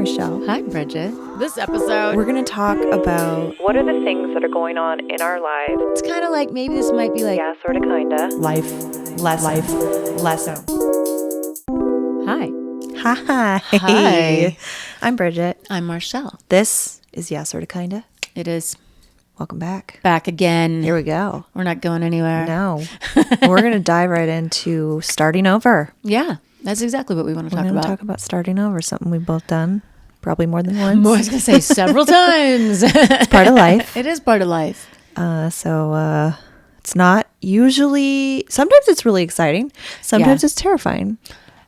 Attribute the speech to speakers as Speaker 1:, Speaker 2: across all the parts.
Speaker 1: Marshelle.
Speaker 2: Hi, Bridget. This episode,
Speaker 1: We're going to talk about
Speaker 3: What are the things that are going on in our lives?
Speaker 2: it's kind of like maybe this might be like,
Speaker 3: Yeah, sorta, kinda.
Speaker 1: life lesson.
Speaker 2: Hi.
Speaker 1: Hi. I'm Bridget.
Speaker 2: I'm Marshelle.
Speaker 1: This is Yeah, Sorta Kinda.
Speaker 2: It is
Speaker 1: Welcome back.
Speaker 2: back again.
Speaker 1: Here we go.
Speaker 2: We're not going anywhere.
Speaker 1: No. We're going to dive right into starting over.
Speaker 2: Yeah, that's exactly what we want to
Speaker 1: We're
Speaker 2: talk
Speaker 1: going
Speaker 2: about.
Speaker 1: to talk about starting over, something we've both done, probably more than once.
Speaker 2: I was going to say several times.
Speaker 1: It's part of life.
Speaker 2: It is part of life.
Speaker 1: So it's not usually, sometimes it's really exciting. Sometimes it's terrifying.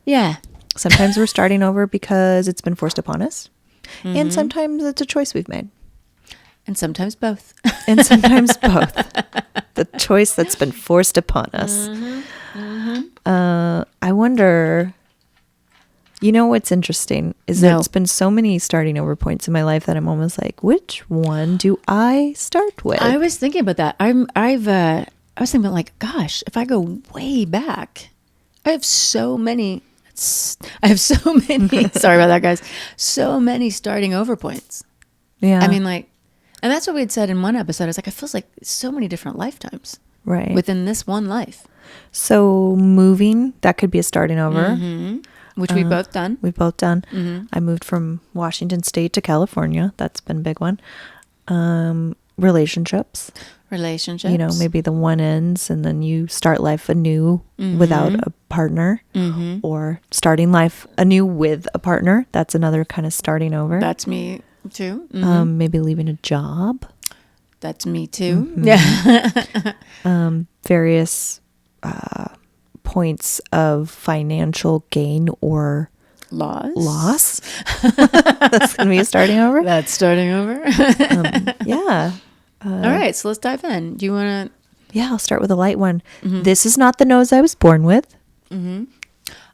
Speaker 2: Yeah.
Speaker 1: Sometimes we're starting over because it's been forced upon us. And sometimes it's a choice we've made.
Speaker 2: And sometimes both.
Speaker 1: And sometimes both. The choice that's been forced upon us. I wonder, you know what's interesting is that it's been so many starting over points in my life that I'm almost like, which one do I start with?
Speaker 2: I was thinking about that. I was thinking about like, gosh, if I go way back, I have so many, sorry about that, guys. So many starting over points.
Speaker 1: Yeah.
Speaker 2: I mean, like, and that's what we had said in one episode. It's like, it feels like so many different lifetimes
Speaker 1: right.
Speaker 2: within this one life.
Speaker 1: So moving, that could be a starting over.
Speaker 2: Which we've both done.
Speaker 1: We've both done. I moved from Washington State to California. That's been a big one. Relationships. You know, maybe the one ends and then you start life anew without a partner, or starting life anew with a partner. That's another kind of starting over.
Speaker 2: That's me too.
Speaker 1: Maybe leaving a job.
Speaker 2: That's me too. Yeah.
Speaker 1: Various points of financial gain or loss. That's going to be a starting over.
Speaker 2: That's starting over.
Speaker 1: Yeah.
Speaker 2: All right. So let's dive in. Do you want to?
Speaker 1: Yeah, I'll start with a light one. This is not the nose I was born with.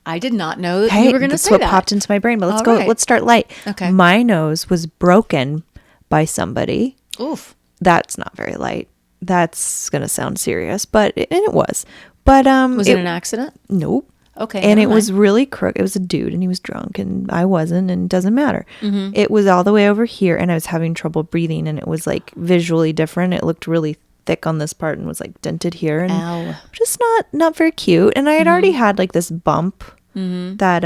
Speaker 2: I did not know that
Speaker 1: Hey,
Speaker 2: you were going to
Speaker 1: that's
Speaker 2: say
Speaker 1: what
Speaker 2: that.
Speaker 1: popped into my brain. But let's
Speaker 2: All
Speaker 1: go.
Speaker 2: right.
Speaker 1: Let's start light.
Speaker 2: Okay.
Speaker 1: My nose was broken by somebody.
Speaker 2: Oof.
Speaker 1: That's not very light. That's going to sound serious, but it was. But
Speaker 2: Was it an accident?
Speaker 1: Nope.
Speaker 2: Okay.
Speaker 1: And
Speaker 2: never
Speaker 1: it was
Speaker 2: mind.
Speaker 1: really crooked. It was a dude and he was drunk and I wasn't, and it doesn't matter. It was all the way over here and I was having trouble breathing and it was like visually different. It looked really thick on this part and was like dented here and
Speaker 2: Ow.
Speaker 1: just not very cute. And I had already had like this bump that,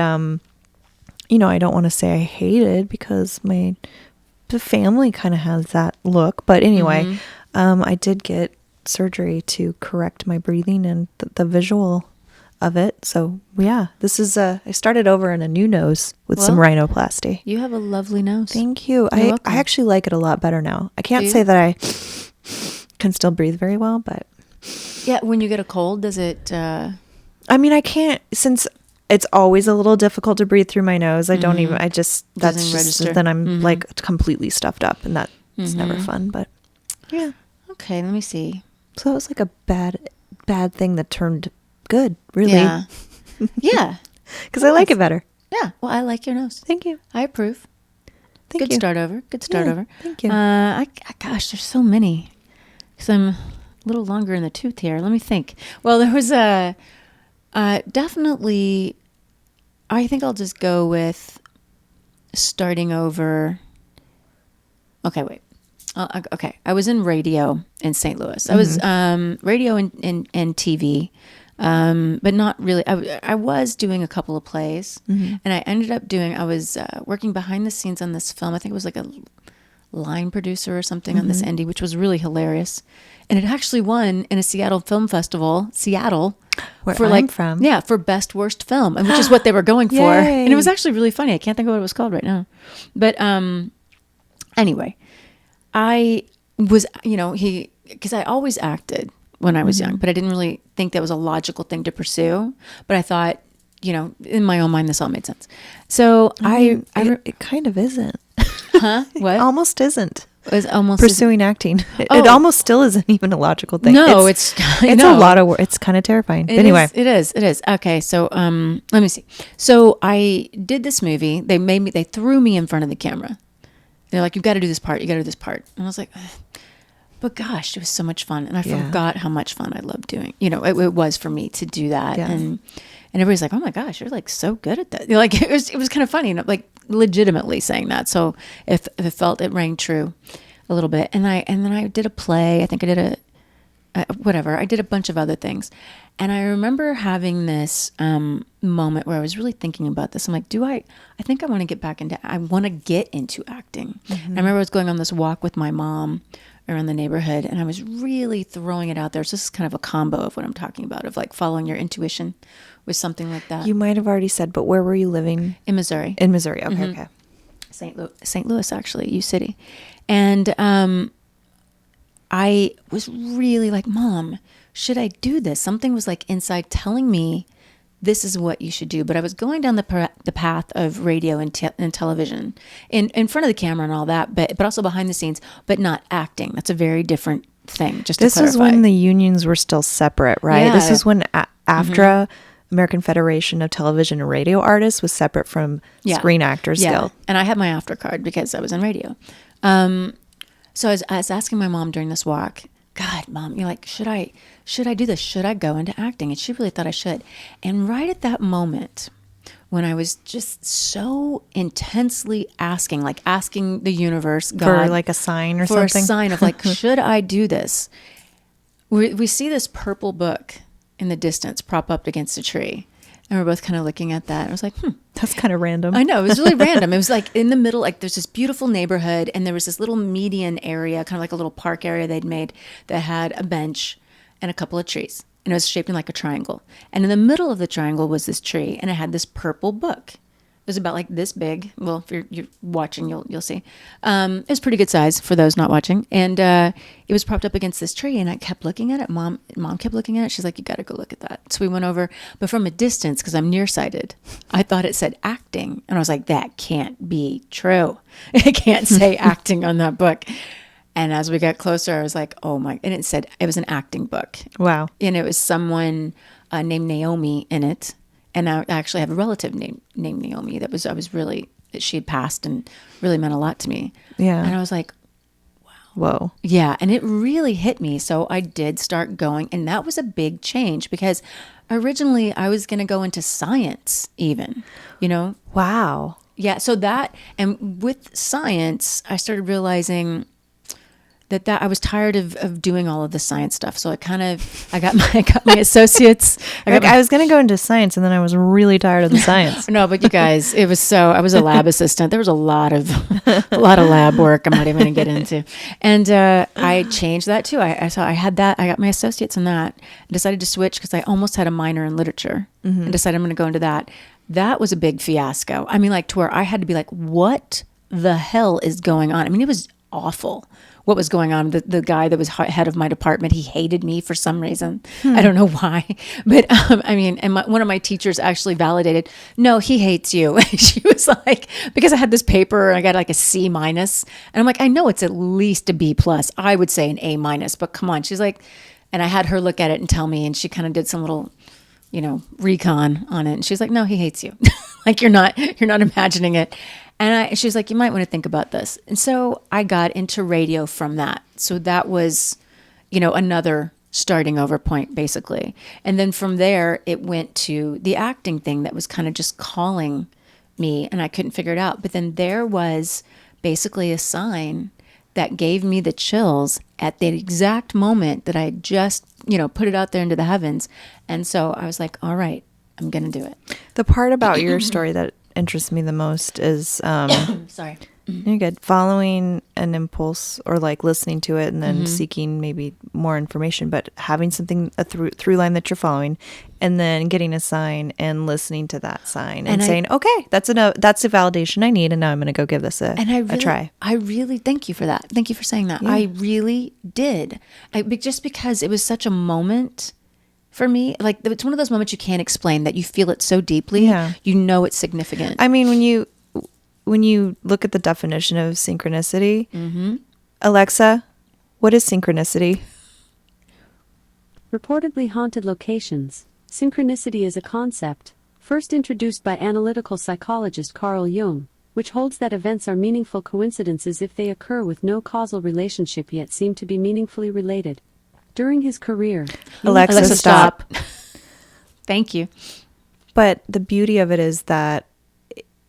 Speaker 1: you know, I don't want to say I hated because the family kind of has that look. But anyway, I did get surgery to correct my breathing and the visual of it. So yeah, this is I started over in a new nose with some rhinoplasty.
Speaker 2: You have a lovely nose.
Speaker 1: Thank you.
Speaker 2: You're
Speaker 1: I
Speaker 2: welcome.
Speaker 1: actually like it a lot better now. I can't
Speaker 2: Do you?
Speaker 1: say that I can still breathe very well, but
Speaker 2: Yeah. When you get a cold, does it?
Speaker 1: I mean, I can't, since it's always a little difficult to breathe through my nose. I don't even, that's
Speaker 2: Doesn't
Speaker 1: just,
Speaker 2: register.
Speaker 1: then I'm like completely stuffed up and that's never fun, but yeah.
Speaker 2: Okay. Let me see.
Speaker 1: So it was like a bad thing that turned good, really.
Speaker 2: Yeah. Yeah.
Speaker 1: Because I like it better.
Speaker 2: Yeah. Well, I like your nose.
Speaker 1: Thank you.
Speaker 2: I approve.
Speaker 1: Thank
Speaker 2: Good
Speaker 1: you.
Speaker 2: start over. Good start
Speaker 1: Yeah,
Speaker 2: over.
Speaker 1: thank you.
Speaker 2: Gosh, there's so many. Because I'm a little longer in the tooth here. Let me think. Well, there was definitely, I think I'll just go with starting over. Okay, wait. Okay. I was in radio in St. Louis. I was radio and TV. But not really. I was doing a couple of plays, and I ended up I was working behind the scenes on this film. I think it was like a line producer or something on this indie, which was really hilarious. And it actually won in a Seattle Film Festival,
Speaker 1: Where
Speaker 2: for
Speaker 1: I'm from.
Speaker 2: Yeah, for best worst film, and which is what they were going for.
Speaker 1: Yay.
Speaker 2: And it was actually really funny. I can't think of what it was called right now. But anyway, I was, because I always acted when I was young, but I didn't really think that was a logical thing to pursue. But I thought, in my own mind, this all made sense. So
Speaker 1: It kind of isn't.
Speaker 2: huh? What?
Speaker 1: It almost isn't.
Speaker 2: It was almost
Speaker 1: Pursuing acting. It
Speaker 2: Oh.
Speaker 1: almost still isn't even a logical thing.
Speaker 2: No,
Speaker 1: it's a lot of work. It's kind of terrifying. But anyway.
Speaker 2: It is. Okay. So, let me see. So I did this movie. They threw me in front of the camera. They're like, you've got to do this part. You got to do this part. And I was like, But gosh, it was so much fun. And I
Speaker 1: Yeah.
Speaker 2: forgot how much fun I loved doing. You know, it was for me to do that.
Speaker 1: Yeah.
Speaker 2: And everybody's like, oh my gosh, you're like so good at that. Like, it was kind of funny, you know, like legitimately saying that. So if it felt, it rang true a little bit. And then I did a play. I think I did whatever. I did a bunch of other things. And I remember having this moment where I was really thinking about this. I'm like, I think I want to get into acting.
Speaker 1: Mm-hmm.
Speaker 2: And I remember I was going on this walk with my mom around the neighborhood, and I was really throwing it out there. So this is kind of a combo of what I'm talking about, of like following your intuition with something like that.
Speaker 1: You might have already said, but where were you living?
Speaker 2: In Missouri.
Speaker 1: In Missouri. Okay. Okay.
Speaker 2: St. Louis, actually, U City. And I was really like, Mom, should I do this? Something was like inside telling me this is what you should do. But I was going down the path of radio and television, in front of the camera and all that, but also behind the scenes, but not acting. That's a very different thing. Just to
Speaker 1: This is
Speaker 2: clarify.
Speaker 1: when the unions were still separate, right?
Speaker 2: Yeah.
Speaker 1: This is when AFTRA, American Federation of Television and Radio Artists, was separate from Screen Actors Guild.
Speaker 2: And I had my AFTRA card because I was in radio. So I was asking my mom during this walk, God, Mom, you're like, should I do this? Should I go into acting? And she really thought I should. And right at that moment, when I was just so intensely asking the universe, God,
Speaker 1: For like a sign or something?
Speaker 2: for a sign of like, should I do this? We see this purple book in the distance prop up against a tree. And we're both kind of looking at that. I was like,
Speaker 1: That's kind of random.
Speaker 2: I know, it was really random. It was like in the middle, like there's this beautiful neighborhood, and there was this little median area, kind of like a little park area they'd made that had a bench and a couple of trees. And it was shaped like a triangle. And in the middle of the triangle was this tree, and it had this purple book. It was about like this big. Well, if you're watching, you'll see. It was pretty good size for those not watching. And it was propped up against this tree, and I kept looking at it. Mom kept looking at it. She's like, you got to go look at that. So we went over, but from a distance, because I'm nearsighted, I thought it said acting. And I was like, that can't be true. It can't say acting on that book. And as we got closer, I was like, oh my, and it was an acting book.
Speaker 1: Wow.
Speaker 2: And it was someone named Naomi in it. And I actually have a relative named Naomi that she had passed and really meant a lot to me.
Speaker 1: Yeah.
Speaker 2: And I was like,
Speaker 1: Whoa.
Speaker 2: yeah. And it really hit me. So I did start going. And that was a big change because originally I was going to go into science even, you know?
Speaker 1: Wow.
Speaker 2: Yeah. So and with science, I started realizing that I was tired of doing all of the science stuff. So I got my associates.
Speaker 1: I was going to go into science, and then I was really tired of the science.
Speaker 2: No, but you guys, I was a lab assistant. There was a lot of lab work I'm not even going to get into. And I changed that too. I had that. I got my associates in that. I decided to switch because I almost had a minor in literature and decided I'm going to go into that. That was a big fiasco. I mean, like to where I had to be like, what the hell is going on? I mean, it was awful what was going on. The guy that was head of my department, he hated me for some reason. I don't know why. But I mean, and one of my teachers actually validated, no, he hates you. She was like, because I had this paper and I got like a C minus. And I'm like, I know it's at least a B plus. I would say an A minus, but come on. She's like, and I had her look at it and tell me, and she kind of did some little, recon on it. And she's like, no, he hates you. Like you're not imagining it. And she was like, you might want to think about this. And so I got into radio from that. So that was, another starting over point, basically. And then from there, it went to the acting thing that was kind of just calling me, and I couldn't figure it out. But then there was basically a sign that gave me the chills at the exact moment that I just, put it out there into the heavens. And so I was like, all right, I'm going to do it.
Speaker 1: The part about your story that interests me the most is
Speaker 2: Sorry.
Speaker 1: you're good, following an impulse or like listening to it and then seeking maybe more information, but having something, a through line that you're following, and then getting a sign and listening to that sign and saying, okay, that's the validation I need, and now I'm going to go give this a try.
Speaker 2: I really thank you for that. Thank you for saying that.
Speaker 1: Yeah.
Speaker 2: I really did. Just because it was such a moment for me, like it's one of those moments you can't explain, that you feel it so deeply.
Speaker 1: Yeah.
Speaker 2: It's significant.
Speaker 1: I mean, when you look at the definition of synchronicity, Alexa, what is synchronicity?
Speaker 4: Reportedly haunted locations. Synchronicity is a concept first introduced by analytical psychologist Carl Jung which holds that events are meaningful coincidences if they occur with no causal relationship yet seem to be meaningfully related. During his career,
Speaker 1: Alexa, stop.
Speaker 2: Thank you.
Speaker 1: But the beauty of it is that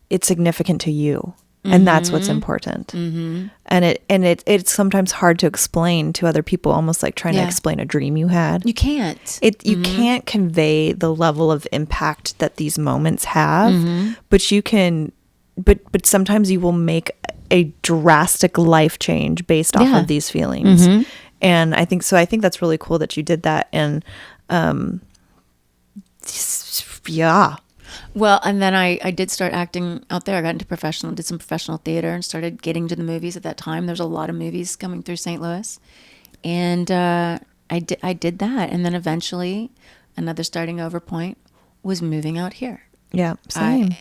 Speaker 1: it's significant to you. And that's what's important. And it's sometimes hard to explain to other people, almost like trying to explain a dream you had.
Speaker 2: You can't.
Speaker 1: You can't convey the level of impact that these moments have, but you can, but sometimes you will make a drastic life change based off of these feelings. And I think that's really cool that you did that. And yeah.
Speaker 2: Well, and then I did start acting out there. I got into did some professional theater and started getting to the movies at that time. There's a lot of movies coming through St. Louis. And I did that. And then eventually another starting over point was moving out here.
Speaker 1: Yeah, same.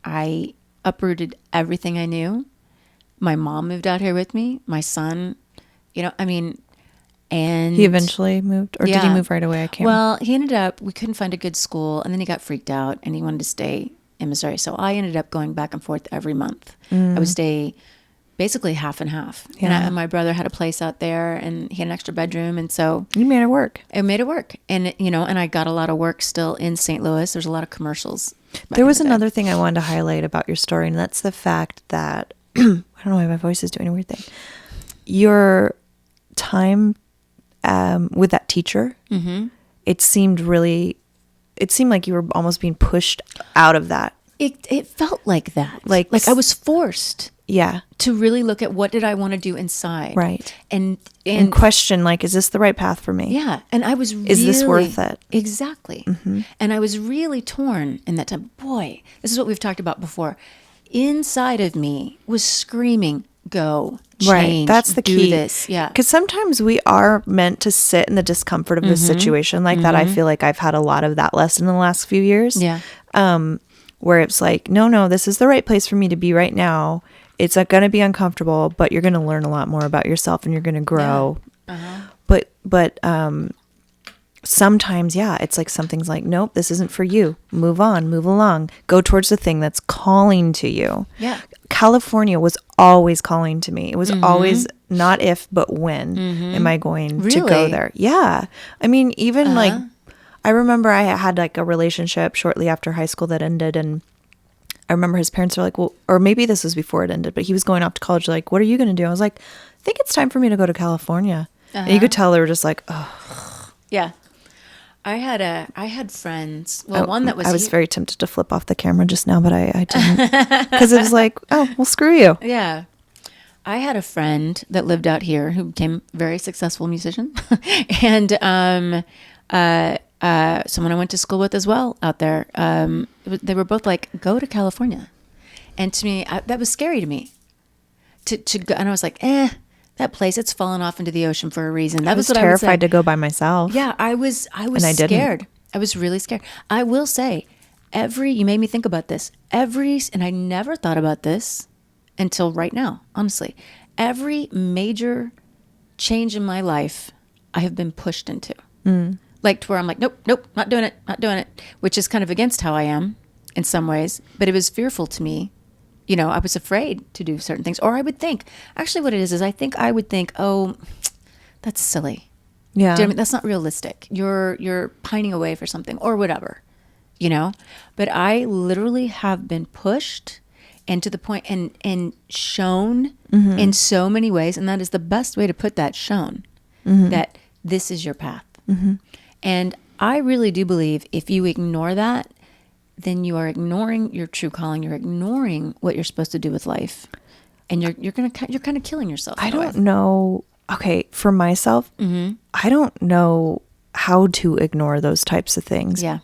Speaker 2: I uprooted everything I knew. My mom moved out here with me. My son, and
Speaker 1: he eventually moved, or did he move right away? I can't.
Speaker 2: Well, he ended up, we couldn't find a good school, and then he got freaked out and he wanted to stay in Missouri. So I ended up going back and forth every month. I would stay basically half and half.
Speaker 1: Yeah.
Speaker 2: And my brother had a place out there and he had an extra bedroom. And so
Speaker 1: you made it work.
Speaker 2: I made it work. And, and I got a lot of work still in St. Louis. There's a lot of commercials.
Speaker 1: There was another thing I wanted to highlight about your story, and that's the fact that, I don't know why my voice is doing a weird thing. Your time with that teacher, it seemed like you were almost being pushed out of that.
Speaker 2: It felt like that.
Speaker 1: Like
Speaker 2: I was forced.
Speaker 1: Yeah.
Speaker 2: To really look at what did I want to do inside.
Speaker 1: Right.
Speaker 2: And
Speaker 1: question, like, is this the right path for me?
Speaker 2: Yeah. And I was really...
Speaker 1: Is this worth it?
Speaker 2: Exactly. And I was really torn in that time. Boy, this is what we've talked about before. Inside of me was screaming, go, change,
Speaker 1: right. That's the key.
Speaker 2: Do this. Yeah.
Speaker 1: Because sometimes we are meant to sit in the discomfort of this situation like that. I feel like I've had a lot of that lesson in the last few years.
Speaker 2: Yeah.
Speaker 1: Where it's like, no, this is the right place for me to be right now. It's going to be uncomfortable, but you're going to learn a lot more about yourself and you're going to grow. Yeah. But sometimes, it's like something's like, nope, this isn't for you. Move on, move along. Go towards the thing that's calling to you.
Speaker 2: Yeah.
Speaker 1: California was always calling to me. It was always not if, but when am I going to go there? Yeah. I mean, even like, I remember I had like a relationship shortly after high school that ended, and I remember his parents were like, well, or maybe this was before it ended, but he was going off to college. Like, what are you going to do? I was like, I think it's time for me to go to California. And you could tell they were just like, oh.
Speaker 2: Yeah. I had friends. Well, one that was...
Speaker 1: I was very tempted to flip off the camera just now, but I didn't. Because it was like, oh, well, screw you.
Speaker 2: Yeah. I had a friend that lived out here who became a very successful musician. And someone I went to school with as well out there. They were both like, go to California. And to me, that was scary to me. To go, and I was like, that place, it's fallen off into the ocean for a reason. That was what
Speaker 1: terrified
Speaker 2: I would say.
Speaker 1: to go by myself.
Speaker 2: Yeah, I was
Speaker 1: and I
Speaker 2: scared.
Speaker 1: Didn't.
Speaker 2: I was really scared. I will say, you made me think about this. And I never thought about this until right now, honestly. Every major change in my life, I have been pushed into. Like to where I'm like, nope, not doing it, which is kind of against how I am in some ways. But it was fearful to me. I was afraid to do certain things. Or I would think, actually what it is I would think, oh, that's silly.
Speaker 1: Yeah.
Speaker 2: Do you know what I mean? That's not realistic. You're pining away for something or whatever, But I literally have been pushed and to the point and shown in so many ways. And that is the best way to put that, shown that this is your path. And I really do believe if you ignore that, then you are ignoring your true calling. You're ignoring what you're supposed to do with life, and you're kind of killing yourself.
Speaker 1: I don't know. Okay, for myself, I don't know how to ignore those types of things.
Speaker 2: Yeah,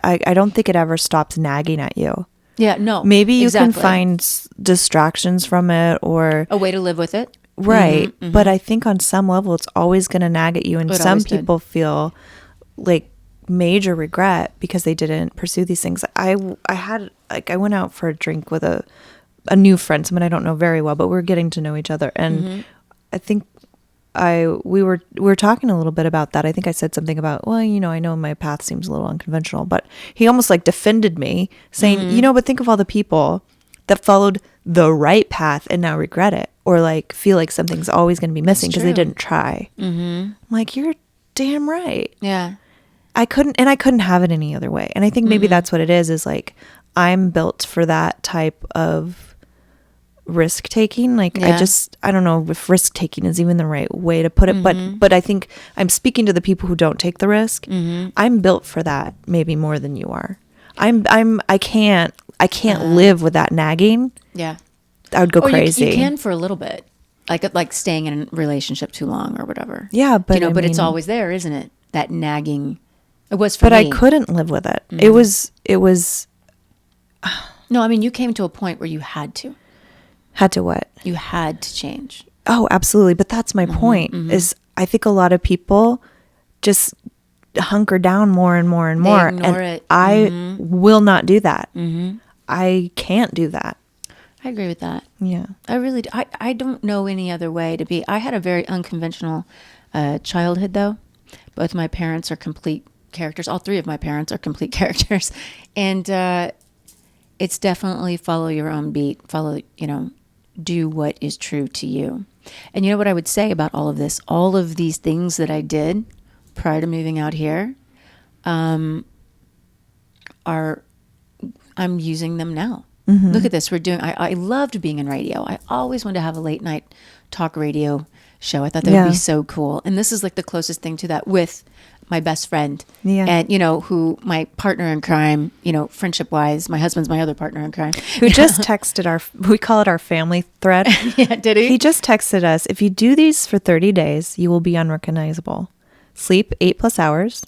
Speaker 1: I don't think it ever stops nagging at you.
Speaker 2: Yeah, no.
Speaker 1: Maybe you can find distractions from it or
Speaker 2: a way to live with it.
Speaker 1: Right, but I think on some level it's always going to nag at you, and some people feel like major regret because they didn't pursue these things. I went out for a drink with a new friend, someone I don't know very well, but we're getting to know each other, and I think we were talking a little bit about that. I think I said something about, well, I know my path seems a little unconventional, but he almost like defended me saying, but think of all the people that followed the right path and now regret it, or like feel like something's always going to be missing because they didn't try. I'm like, you're damn right.
Speaker 2: Yeah.
Speaker 1: I couldn't have it any other way. And I think maybe that's what it is like I'm built for that type of risk taking. Like I don't know if risk taking is even the right way to put it, but I think I'm speaking to the people who don't take the risk. I'm built for that maybe more than you are. I can't live with that nagging.
Speaker 2: Yeah.
Speaker 1: I would go crazy.
Speaker 2: You can for a little bit. Like staying in a relationship too long or whatever.
Speaker 1: Yeah, but
Speaker 2: but it's always there, isn't it? That nagging. It was for me.
Speaker 1: But I couldn't live with it. It was
Speaker 2: No, I mean, you came to a point where you had to.
Speaker 1: Had to what?
Speaker 2: You had to change.
Speaker 1: Oh, absolutely. But that's my point is I think a lot of people just hunker down more and more and more.
Speaker 2: They ignore
Speaker 1: and
Speaker 2: it.
Speaker 1: I will not do that. I can't do that.
Speaker 2: I agree with that.
Speaker 1: Yeah.
Speaker 2: I really do. I don't know any other way to be. I had a very unconventional childhood, though. Both my parents are complete characters. All three of my parents are complete characters. And it's definitely follow your own beat. Do what is true to you. And you know what I would say about all of this? All of these things that I did prior to moving out here I'm using them now. Look at this. I loved being in radio. I always wanted to have a late night talk radio show. I thought that would be so cool. And this is like the closest thing to that with my best friend. Yeah. And, who my partner in crime, friendship wise, my husband's my other partner in crime.
Speaker 1: Who just texted we call it our family thread.
Speaker 2: Yeah, did he?
Speaker 1: He just texted us, if you do these for 30 days, you will be unrecognizable. Sleep 8+ hours.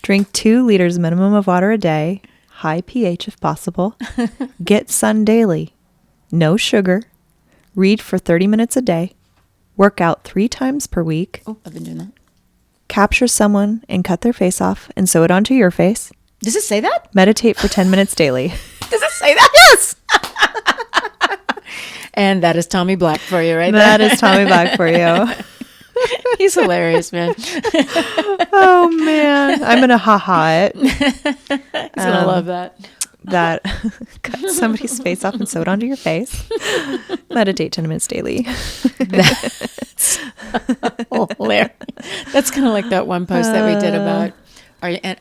Speaker 1: Drink 2 liters minimum of water a day. High pH if possible. Get sun daily. No sugar. Read for 30 minutes a day. Work out 3 times per week.
Speaker 2: Oh, I've been doing that.
Speaker 1: Capture someone and cut their face off and sew it onto your face.
Speaker 2: Does it say that?
Speaker 1: Meditate for 10 minutes daily.
Speaker 2: Does it say that? Yes. And that is Tommy Black for you right there.
Speaker 1: That is Tommy Black for you.
Speaker 2: He's hilarious, man.
Speaker 1: Oh, man. I'm going to ha-ha it.
Speaker 2: He's going to love that.
Speaker 1: That cut somebody's face off and sew it onto your face. Meditate 10 minutes daily.
Speaker 2: That's hilarious. That's kind of like that one post that we did about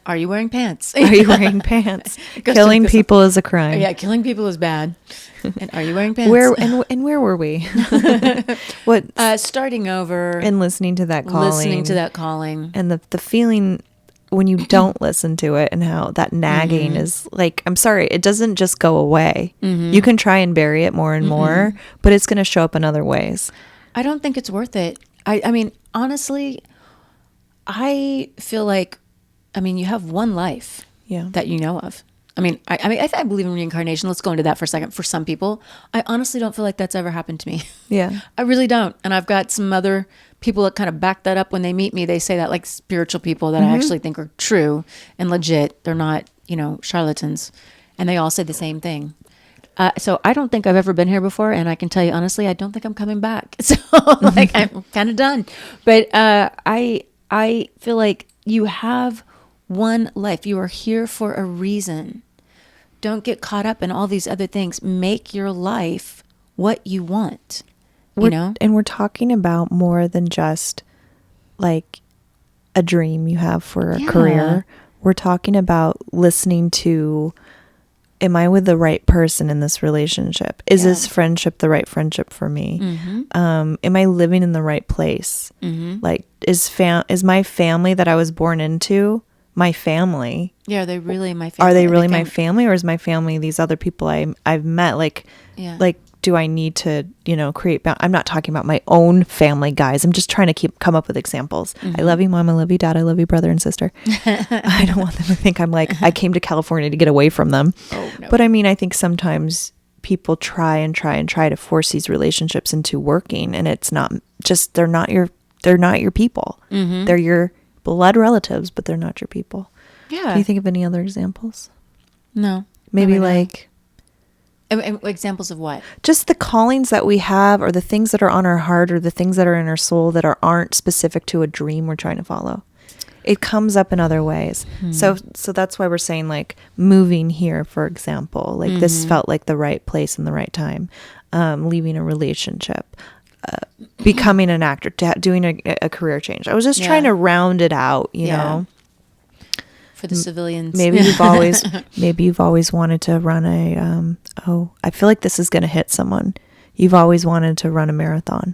Speaker 2: are you wearing pants?
Speaker 1: Are you wearing pants? Killing people is a crime.
Speaker 2: Yeah, killing people is bad. And are you wearing pants?
Speaker 1: Where were we? What?
Speaker 2: Starting over
Speaker 1: and listening to that calling. And the feeling when you don't listen to it, and how that nagging is like, I'm sorry, it doesn't just go away. You can try and bury it more and more, but it's going to show up in other ways.
Speaker 2: I don't think it's worth it. I mean, honestly, I feel like, you have one life that you know of. I believe in reincarnation. Let's go into that for a second. For some people, I honestly don't feel like that's ever happened to me.
Speaker 1: Yeah.
Speaker 2: I really don't. And I've got some other people that kind of back that up when they meet me. They say that, like spiritual people that I actually think are true and legit. They're not, charlatans. And they all say the same thing. So I don't think I've ever been here before. And I can tell you honestly, I don't think I'm coming back. So I'm kind of done. But I feel like you have one life. You are here for a reason. Don't get caught up in all these other things. Make your life what you want. And we're talking about more than just like a dream you have for a career. We're talking about listening to, am I with the right person in this relationship? Is this friendship the right friendship for me? Am I living in the right place? Like, is my family that I was born into my family? Yeah, are they really my family?
Speaker 1: Are they really my family, or is my family these other people I've met? Like, do I need to, create I'm not talking about my own family, guys. I'm just trying to come up with examples. I love you, Mom. I love you, Dad. I love you, brother and sister. I don't want them to think I'm like, I came to California to get away from them. Oh, no. But I think sometimes people try to force these relationships into working, and it's not just, they're not your people. They're your blood relatives, but they're not your people. Yeah. Can you think of any other examples?
Speaker 2: No.
Speaker 1: Maybe like...
Speaker 2: Examples of what?
Speaker 1: Just the callings that we have, or the things that are on our heart, or the things that are in our soul that aren't specific to a dream we're trying to follow. it comes up in other ways. So that's why we're saying like moving here, for example, like this felt like the right place and the right time. Leaving a relationship, becoming an actor, doing a career change. I was just trying to round it out, you know.
Speaker 2: For the civilians.
Speaker 1: Maybe you've always wanted to run I feel like this is going to hit someone. You've always wanted to run a marathon.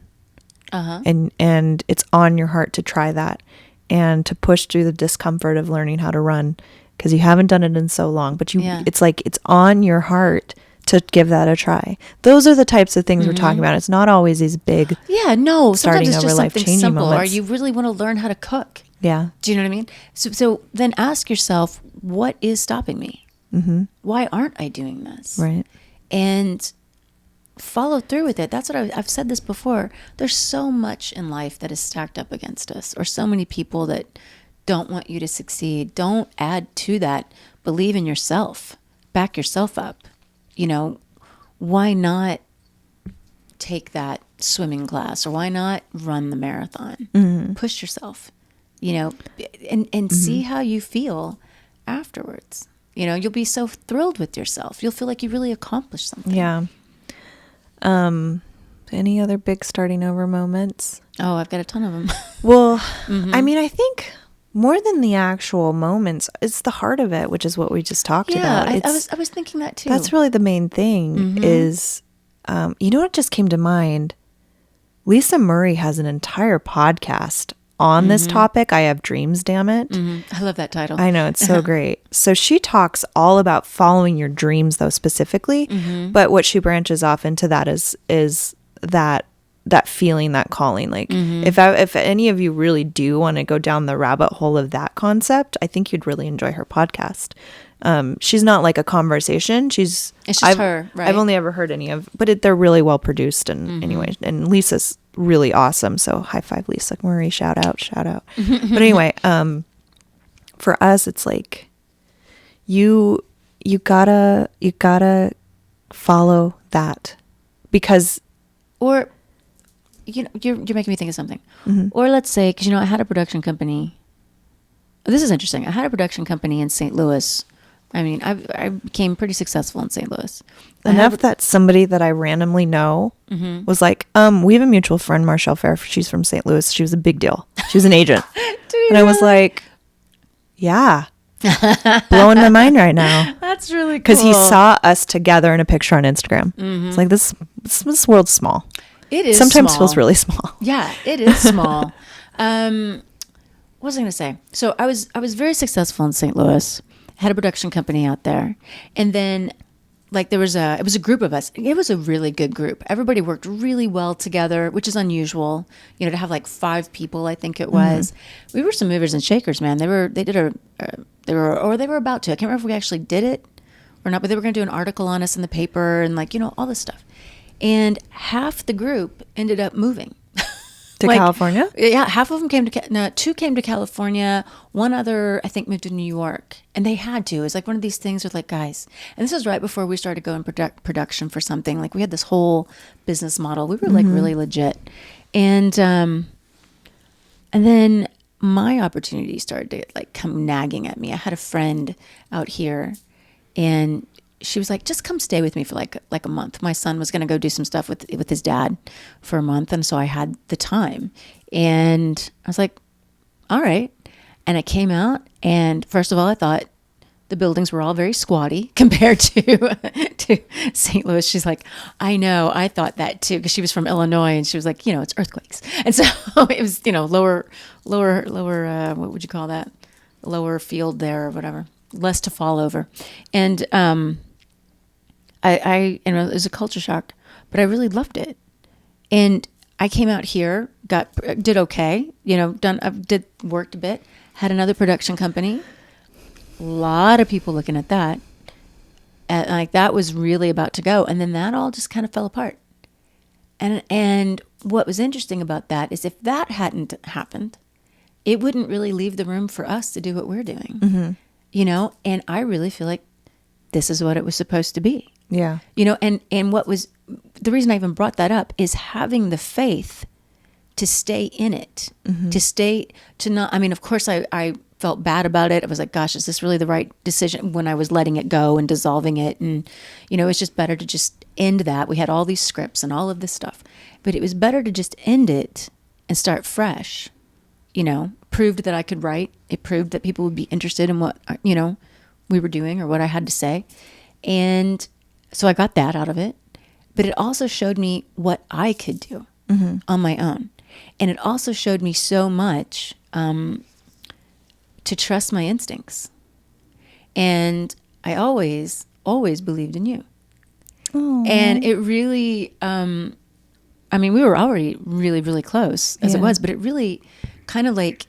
Speaker 1: And it's on your heart to try that and to push through the discomfort of learning how to run because you haven't done it in so long, but it's like it's on your heart to give that a try. Those are the types of things we're talking about. It's not always these big
Speaker 2: sometimes it's just something simple
Speaker 1: moments.
Speaker 2: Or you really want to learn how to cook.
Speaker 1: Yeah.
Speaker 2: Do you know what I mean? So then ask yourself, what is stopping me? Why aren't I doing this?
Speaker 1: Right.
Speaker 2: And follow through with it. That's what I've said this before. There's so much in life that is stacked up against us, or so many people that don't want you to succeed. Don't add to that. Believe in yourself. Back yourself up. You know, why not take that swimming class, or why not run the marathon? Push yourself, you know, and see how you feel afterwards. You know, you'll be so thrilled with yourself. You'll feel like you really accomplished something.
Speaker 1: Yeah. Any other big starting over moments?
Speaker 2: Oh, I've got a ton of them.
Speaker 1: Well, I mean, I think more than the actual moments, it's the heart of it, which is what we just talked about.
Speaker 2: I was thinking that too.
Speaker 1: That's really the main thing is, you know what just came to mind? Lisa Murray has an entire podcast on this topic. I Have Dreams, Damn It.
Speaker 2: I love that title.
Speaker 1: I know, it's so great. So she talks all about following your dreams though specifically, but what she branches off into that is that feeling, that calling. Like if any of you really do want to go down the rabbit hole of that concept, I think you'd really enjoy her podcast. She's not like a conversation.
Speaker 2: It's just her, right?
Speaker 1: I've only ever heard any of, but they're really well produced and anyway, and Lisa's really awesome. So high five, Lisa Murray, shout out. But anyway, for us, it's like you gotta follow that because,
Speaker 2: or, you know, you're making me think of something. Or let's say, because, you know, I had a production company. This is interesting. I had a production company in St. Louis. I mean, I became pretty successful in St. Louis.
Speaker 1: Enough that somebody that I randomly know was like, we have a mutual friend, Marshelle Fair. She's from St. Louis. She was a big deal. She was an agent. And I was like, yeah, blowing my mind right now.
Speaker 2: That's really cool.
Speaker 1: Because he saw us together in a picture on Instagram. It's like, this world's small.
Speaker 2: It is
Speaker 1: sometimes
Speaker 2: small.
Speaker 1: feels really small.
Speaker 2: Yeah, it is small. What was I going to say? So I was very successful in St. Louis. Had a production company out there, and then like it was a group of us. It was a really good group. Everybody worked really well together, which is unusual. You know, to have like 5 people, I think it was. We were some movers and shakers, man. They were about to. I can't remember if we actually did it or not, but they were going to do an article on us in the paper and like, you know, all this stuff. And half the group ended up moving.
Speaker 1: To California?
Speaker 2: Yeah, half of them came to 2 came to California. 1 other, I think, moved to New York, and they had to. It was like one of these things with like, guys. And this was right before we started going production for something. Like we had this whole business model. We were like really legit, and then my opportunity started to like come nagging at me. I had a friend out here, and she was like, just come stay with me for like a month. My son was going to go do some stuff with his dad for a month. And so I had the time, and I was like, all right. And I came out, and first of all, I thought the buildings were all very squatty compared to St. Louis. She's like, I know. I thought that too. Cause she was from Illinois, and she was like, you know, it's earthquakes. And so it was, you know, lower, what would you call that? Lower field there or whatever, less to fall over. And, I you know, it was a culture shock, but I really loved it. And I came out here, did okay, you know, worked a bit, had another production company, a lot of people looking at that. And like that was really about to go. And then that all just kind of fell apart. And what was interesting about that is if that hadn't happened, it wouldn't really leave the room for us to do what we're doing, you know? And I really feel like this is what it was supposed to be.
Speaker 1: Yeah.
Speaker 2: You know, and what was the reason I even brought that up is having the faith to stay in it, to not, I mean, of course I felt bad about it. I was like, gosh, is this really the right decision when I was letting it go and dissolving it? And, it's just better to just end that. We had all these scripts and all of this stuff, but it was better to just end it and start fresh. Proved that I could write. It proved that people would be interested in what, we were doing or what I had to say. And so I got that out of it, but it also showed me what I could do on my own. And it also showed me so much, to trust my instincts. And I always believed in you. Aww. And it really, we were already really, really close as it was, but it really kind of like,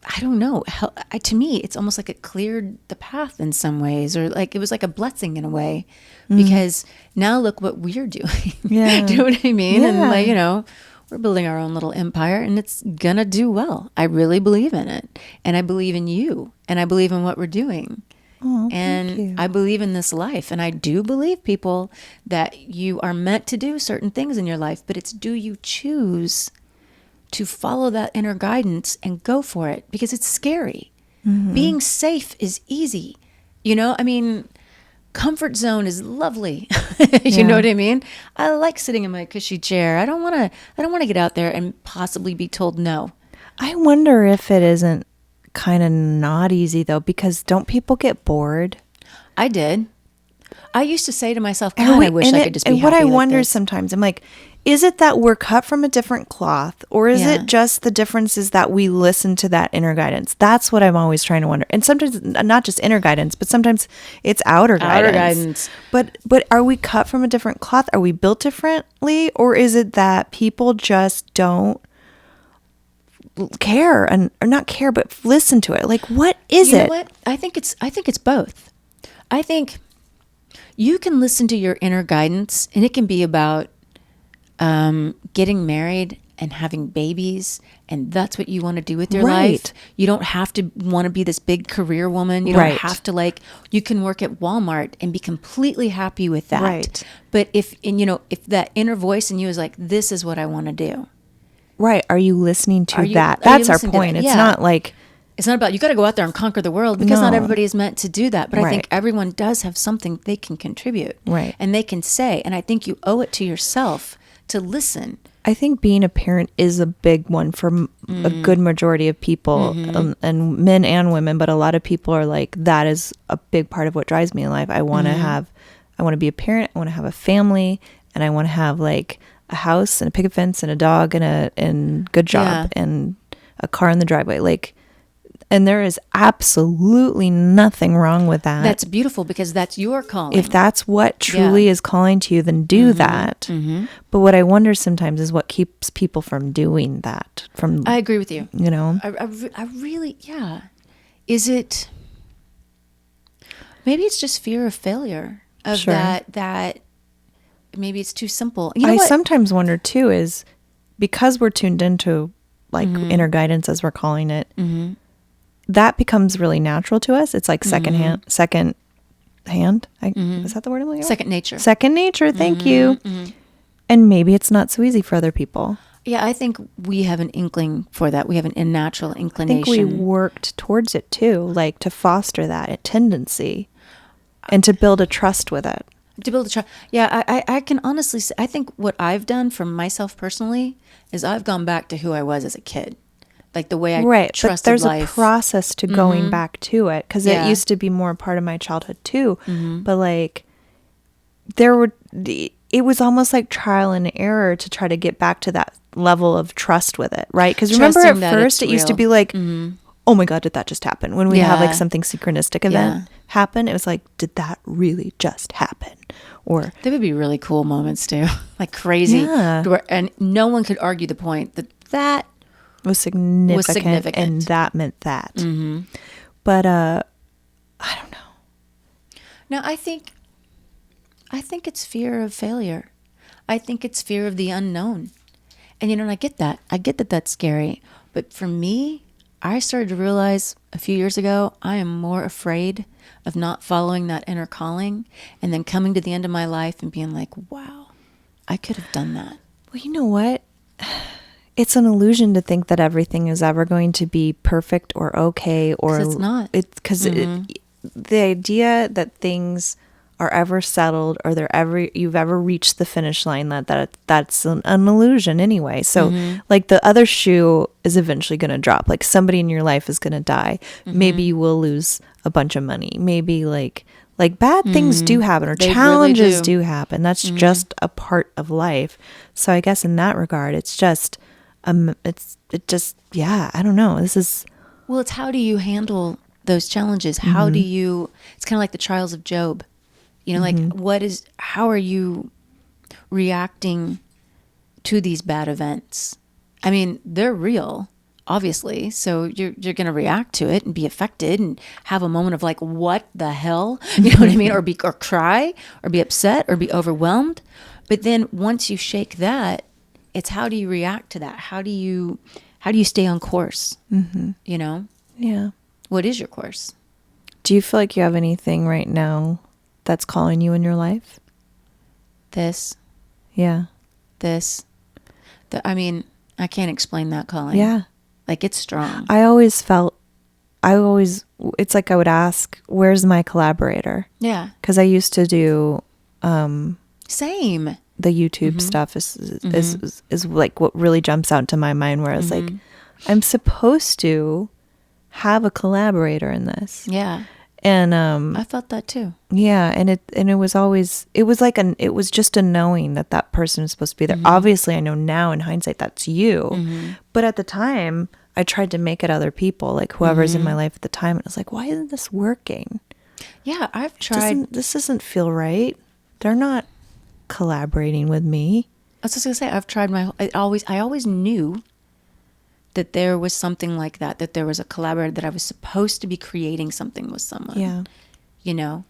Speaker 2: I don't know, to me, it's almost like it cleared the path in some ways, or like it was like a blessing in a way, because now look what we're doing. Yeah. Do you know what I mean? Yeah. And like, we're building our own little empire, and it's gonna do well. I really believe in it, and I believe in you, and I believe in what we're doing. Oh, and I believe in this life, and I do believe, people, that you are meant to do certain things in your life, but it's, do you choose to follow that inner guidance and go for it? Because it's scary. Being safe is easy. Comfort zone is lovely. You know what I mean? I like sitting in my cushy chair. I don't want to get out there and possibly be told no.
Speaker 1: I wonder if it isn't kind of not easy though, because don't people get bored?
Speaker 2: I did. I used to say to myself, God, I wish I could just be happy.
Speaker 1: And what I
Speaker 2: like
Speaker 1: wonder
Speaker 2: this.
Speaker 1: sometimes, I'm like, is it that we're cut from a different cloth, or is it just the difference is that we listen to that inner guidance? That's what I'm always trying to wonder. And sometimes not just inner guidance, but sometimes it's outer guidance. But are we cut from a different cloth? Are we built differently? Or is it that people just don't care, or not care, but listen to it? Like, what is it?
Speaker 2: You know what? I think it's both. I think you can listen to your inner guidance, and it can be about getting married and having babies, and that's what you want to do with your life. You don't have to want to be this big career woman. You don't have to, you can work at Walmart and be completely happy with that. Right. But if that inner voice in you is like, this is what I want to do.
Speaker 1: Right. Are you listening to that? That's our point. It's not like,
Speaker 2: it's not about, you got to go out there and conquer the world, because not everybody is meant to do that. But I think everyone does have something they can contribute. Right. And they can say, and I think you owe it to yourself to listen.
Speaker 1: I think being a parent is a big one for a good majority of people, and men and women, but a lot of people are like, that is a big part of what drives me in life. I want to be a parent. I want to have a family, and I want to have like a house and a picket fence and a dog and a good job and a car in the driveway. Like, and there is absolutely nothing wrong with that.
Speaker 2: That's beautiful, because that's your calling.
Speaker 1: If that's what truly is calling to you, then do that. But what I wonder sometimes is what keeps people from doing that.
Speaker 2: I agree with you.
Speaker 1: I
Speaker 2: really, Is it, maybe it's just fear of failure, of that maybe it's too simple.
Speaker 1: I sometimes wonder too, is because we're tuned into like inner guidance, as we're calling it, that becomes really natural to us. It's like second hand. Is that the word I'm looking for?
Speaker 2: Second nature.
Speaker 1: Second nature. Thank you. And maybe it's not so easy for other people.
Speaker 2: Yeah, I think we have an inkling for that. We have an unnatural inclination.
Speaker 1: I think we worked towards it too, like to foster that tendency and to build a trust with it.
Speaker 2: To build a trust. Yeah, I can honestly say, I think what I've done for myself personally is I've gone back to who I was as a kid. Like the way I trusted life. But there's a
Speaker 1: process to going back to it, because it used to be more a part of my childhood too. But like it was almost like trial and error to try to get back to that level of trust with it, right? Because remember at first it used to be like, oh my God, did that just happen? When we have like something synchronistic event happen, it was like, did that really just happen? Or
Speaker 2: there would be really cool moments too, like crazy, and no one could argue the point that
Speaker 1: was significant, and that meant that. But I don't know.
Speaker 2: No, I think it's fear of failure. I think it's fear of the unknown. And and I get that. I get that that's scary. But for me, I started to realize a few years ago, I am more afraid of not following that inner calling, and then coming to the end of my life and being like, wow, I could have done that.
Speaker 1: Well, you know what? it's an illusion to think that everything is ever going to be perfect or okay, or
Speaker 2: 'Cause it's not.
Speaker 1: It's because the idea that things are ever settled or you've ever reached the finish line, that's an illusion anyway. So like the other shoe is eventually going to drop. Like somebody in your life is going to die. Maybe you will lose a bunch of money. Maybe like bad things do happen, or
Speaker 2: They really
Speaker 1: challenges
Speaker 2: do.
Speaker 1: do happen. That's just a part of life. So I guess in that regard, it's just yeah, I don't know.
Speaker 2: Well, it's how do you handle those challenges? How do you, it's kind of like the trials of Job. You know, like how are you reacting to these bad events? I mean, they're real, obviously. So you're going to react to it and be affected and have a moment of like, what the hell? You know what I mean? Or cry or be upset or be overwhelmed. But then once you shake that, it's how do you react to that? How do you stay on course? You know?
Speaker 1: Yeah.
Speaker 2: What is your course?
Speaker 1: Do you feel like you have anything right now that's calling you in your life?
Speaker 2: This.
Speaker 1: Yeah.
Speaker 2: I mean, I can't explain that calling.
Speaker 1: Yeah.
Speaker 2: Like it's strong.
Speaker 1: It's like I would ask, where's my collaborator?
Speaker 2: Yeah.
Speaker 1: Because I used to do
Speaker 2: Same.
Speaker 1: the YouTube stuff is like what really jumps out to my mind, where it's like, I'm supposed to have a collaborator in this.
Speaker 2: Yeah.
Speaker 1: And
Speaker 2: I felt that too.
Speaker 1: yeah, and it was always, it was just a knowing that person was supposed to be there. Obviously I know now in hindsight that's you, but at the time I tried to make it other people, like whoever's in my life at the time, and it was like, why isn't this working?
Speaker 2: Yeah, I've tried.
Speaker 1: This doesn't feel right. They're not collaborating with me.
Speaker 2: I was just gonna say, I've tried I always knew that there was something like that there was a collaborator, that I was supposed to be creating something with someone.
Speaker 1: Yeah.
Speaker 2: You know?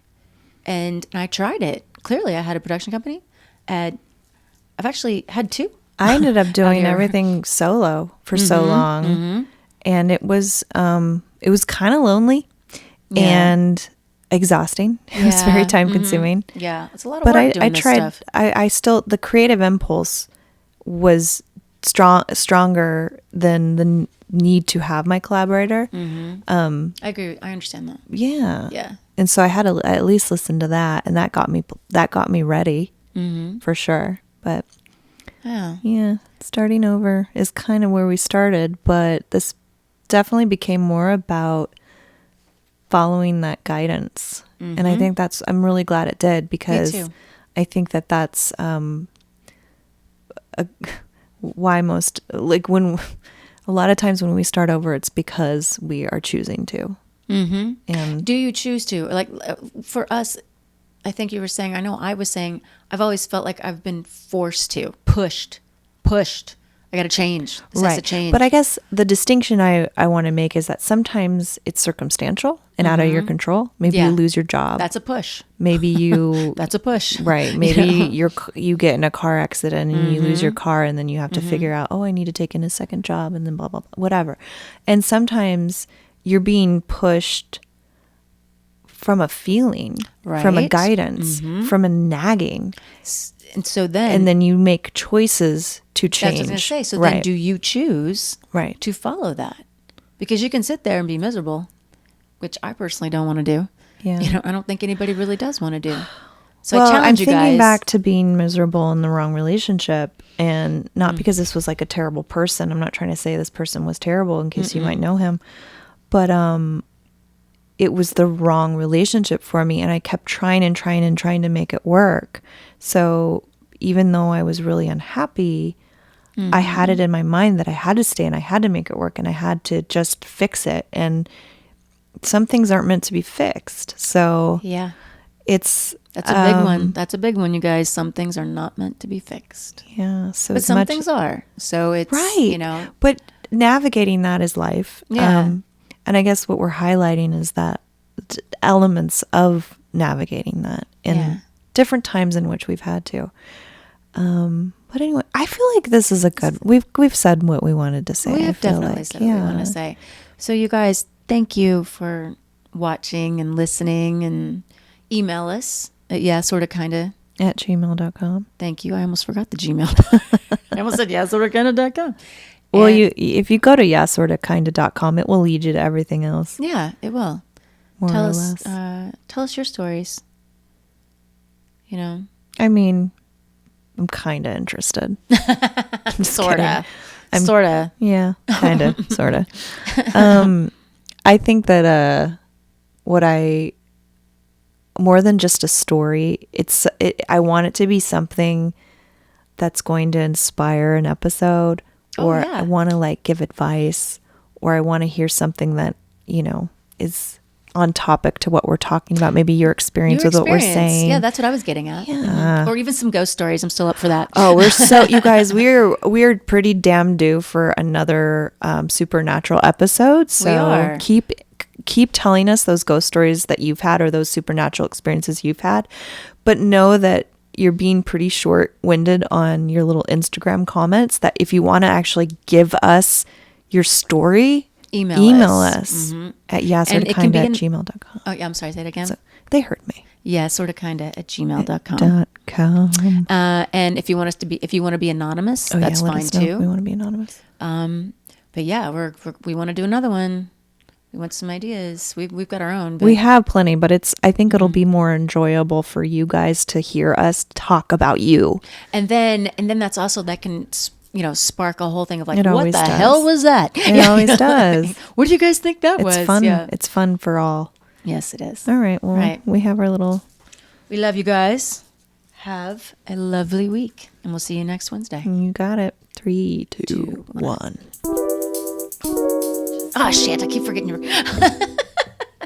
Speaker 2: And I tried it. Clearly I had a production company, and I've actually had two.
Speaker 1: I ended up doing
Speaker 2: here.
Speaker 1: everything solo for so long. And it was kind of lonely and exhausting. It was very time consuming.
Speaker 2: Yeah. It's a lot of
Speaker 1: But
Speaker 2: work doing
Speaker 1: I
Speaker 2: this
Speaker 1: tried,
Speaker 2: stuff.
Speaker 1: I still, the creative impulse was stronger than the need to have my collaborator.
Speaker 2: I agree. I understand that.
Speaker 1: Yeah.
Speaker 2: Yeah.
Speaker 1: And so I had to at least listen to that, and that got me ready for sure. But
Speaker 2: Yeah.
Speaker 1: yeah, starting over is kind of where we started, but this definitely became more about following that guidance. And I think I'm really glad it did, because
Speaker 2: too.
Speaker 1: I think that's why most, like, when a lot of times when we start over, it's because we are choosing to. And
Speaker 2: Do you choose to? Like for us, I think you were saying, I know I was saying, I've always felt like I've been forced to, pushed. I got to change. This has to change.
Speaker 1: But I guess the distinction I want to make is that sometimes it's circumstantial and out of your control. Maybe you lose your job.
Speaker 2: That's a push.
Speaker 1: Maybe you
Speaker 2: That's a push.
Speaker 1: right. Maybe you get in a car accident and you lose your car, and then you have to figure out, oh, I need to take in a second job, and then blah, blah, blah, whatever. And sometimes you're being pushed from a feeling, from a
Speaker 2: Right.
Speaker 1: guidance, from a nagging.
Speaker 2: And so then,
Speaker 1: And then you make choices to change.
Speaker 2: that's what I was going to say. So
Speaker 1: right.
Speaker 2: then do you choose
Speaker 1: Right.
Speaker 2: to follow that? Because you can sit there and be miserable, which I personally don't want to do.
Speaker 1: Yeah.
Speaker 2: You know, I don't think anybody really does want to do. So
Speaker 1: Well,
Speaker 2: I challenge
Speaker 1: I'm
Speaker 2: you
Speaker 1: thinking
Speaker 2: guys.
Speaker 1: back to being miserable in the wrong relationship, and not because this was like a terrible person. I'm not trying to say this person was terrible, in case you might know him, but it was the wrong relationship for me, and I kept trying to make it work. So even though I was really unhappy, I had it in my mind that I had to stay and I had to make it work, and I had to just fix it. And some things aren't meant to be fixed. So
Speaker 2: Yeah.
Speaker 1: it's
Speaker 2: That's a big one. That's a big one, you guys. Some things are not meant to be fixed.
Speaker 1: yeah. So
Speaker 2: But
Speaker 1: as
Speaker 2: some
Speaker 1: much,
Speaker 2: things are. So it's,
Speaker 1: right.
Speaker 2: you know.
Speaker 1: But navigating that is life.
Speaker 2: Yeah.
Speaker 1: And I guess what we're highlighting is that elements of navigating that in
Speaker 2: Yeah.
Speaker 1: different times in which we've had to. But anyway, I feel like this is a good. We've said what we wanted to say.
Speaker 2: We
Speaker 1: I
Speaker 2: have
Speaker 1: feel
Speaker 2: definitely
Speaker 1: like.
Speaker 2: said what we want to say. So you guys, thank you for watching and listening, and email us at yeahsortakinda
Speaker 1: At gmail.com.
Speaker 2: Thank you. I almost forgot the Gmail. I almost said yeahsortakinda.com.
Speaker 1: Well, if you go to yeahsortakinda.com, it will lead you to everything else.
Speaker 2: Yeah, it will.
Speaker 1: More
Speaker 2: Tell
Speaker 1: or
Speaker 2: us,
Speaker 1: less.
Speaker 2: tell us your stories. You know,
Speaker 1: I mean, I'm kind of interested.
Speaker 2: sorta.
Speaker 1: I'm-
Speaker 2: Sorta.
Speaker 1: Yeah, kind of, sort of. I think that more than just a story, I want it to be something that's going to inspire an episode, or
Speaker 2: yeah.
Speaker 1: I want to like give advice, or I want to hear something that, is on topic to what we're talking about. Maybe your experience with what we're saying.
Speaker 2: Yeah, that's what I was getting at.
Speaker 1: Yeah.
Speaker 2: Or even some ghost stories. I'm still up for that.
Speaker 1: Oh, you guys, we're pretty damn due for another supernatural episode. So
Speaker 2: We are.
Speaker 1: keep telling us those ghost stories that you've had or those supernatural experiences you've had, but know that you're being pretty short-winded on your little Instagram comments, that if you want to actually give us your story, email us at yeahsortakinda@gmail.com.
Speaker 2: Oh, yeah, I'm sorry. Say it again.
Speaker 1: So they heard me.
Speaker 2: yeahsortakinda@gmail.com. And if you want to be anonymous, that's
Speaker 1: let
Speaker 2: fine
Speaker 1: us know
Speaker 2: too.
Speaker 1: if we want to be anonymous.
Speaker 2: But yeah, we want to do another one. We want some ideas. We've got our own. But
Speaker 1: We have plenty, but I think it'll be more enjoyable for you guys to hear us talk about you.
Speaker 2: and then that can spark a whole thing of like,
Speaker 1: It
Speaker 2: what
Speaker 1: always
Speaker 2: the
Speaker 1: does.
Speaker 2: hell was that?
Speaker 1: It always does.
Speaker 2: What do you guys think that was?
Speaker 1: It's fun.
Speaker 2: Yeah.
Speaker 1: It's fun for all.
Speaker 2: Yes, it is.
Speaker 1: All right. Well,
Speaker 2: Right.
Speaker 1: we have our little.
Speaker 2: We love you guys. Have a lovely week, and we'll see you next Wednesday.
Speaker 1: You got it. 3, 2, 1.
Speaker 2: Oh shit! I keep forgetting your.